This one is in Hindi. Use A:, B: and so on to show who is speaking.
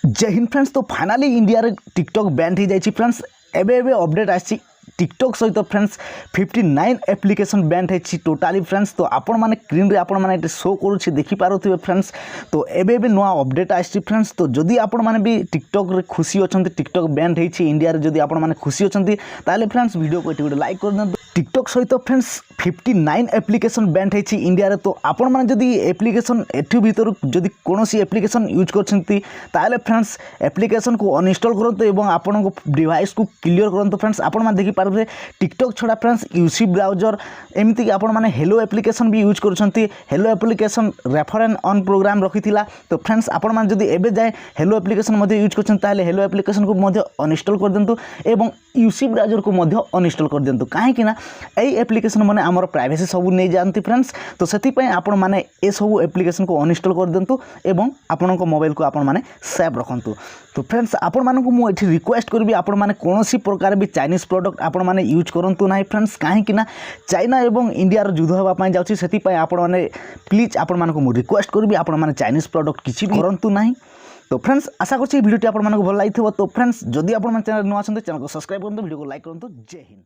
A: जय हिंद फ्रेंड्स। तो फाइनाली इंडिया रे टिकटॉक बैन हो जाए फ्रेंड्स। एबे अपडेट आसी टिकटॉक सहित फ्रेंड्स 59 एप्लिकेशन बैन है टोटाली फ्रेंड्स। तो आपण माने स्क्रीन रे आपण माने शो करूछि देखि पारुथिबे फ्रेंड्स। तो एबे नुआ अपडेट आसी फ्रेंड्स। तो जदि आपण माने भी टिकटॉक रे खुशी अछंती, टिकटॉक बैन है इंडिया रे जदि आपण माने खुशी अछंती ताले फ्रेंड्स वीडियो को एटी लाइक कर दें। टिकटॉक सहित फ्रेंड्स 59 एप्लिकेशन बैन है इंडिया रे। तो आपण माने जदि एप्लिकेशन एठी भीतर जदि कोनोसी एप्लिकेशन यूज करछंती ताले फ्रेंड्स एप्लिकेशन को अनइंस्टॉल करंतु एवं आपण को डिवाइस को क्लियर करंतु फ्रेंड्स। आपण माने देखि पारबे टिकटॉक छड़ा फ्रेंड्स यूसी ब्राउजर एमती कि आपण माने हेलो एप्लिकेशन भी यूज करछंती। Hello application refer and earn program रखिथिला। तो फ्रेंड्स आपण माने जदि एबे जाय हेलो एप्लिकेशन मध्ये यूज करछन ताले हेलो एप्लिकेशन को मध्ये अनइंस्टॉल कर देंतु एवं यूसी ब्राउजर को मध्ये अनइंस्टॉल कर देंतु। काहे कि ना एई एप्लिकेशन माने हमर प्राइवेसी सब नै जानती फ्रेंड्स। तो सेति पय आपण माने ए सब एप्लिकेशन को अनइंस्टॉल कर देंतु एवं आपण को मोबाइल को आपण माने सेव रखंतु। तो फ्रेंड्स आपण माने को मु एठी रिक्वेस्ट करबी आपण माने कोनोसी प्रकार भी चाइनीज प्रोडक्ट आपण माने यूज करंतु नाही फ्रेंड्स। काहे कि ना चाइना एवं इंडिया रो युद्ध होबा पय जाउछि। सेति पय आपण माने प्लीज आपण माने को मु रिक्वेस्ट करबी आपण माने चाइनीज प्रोडक्ट किछि भी करंतु नाही। तो फ्रेंड्स आशा करछि वीडियोटी आपण माने को भल लागिथिबो। तो फ्रेंड्स जदि आपण माने चैनल न आछन्ते चैनल को सब्सक्राइब करंतु, वीडियो को लाइक करंतु। जय हिंद।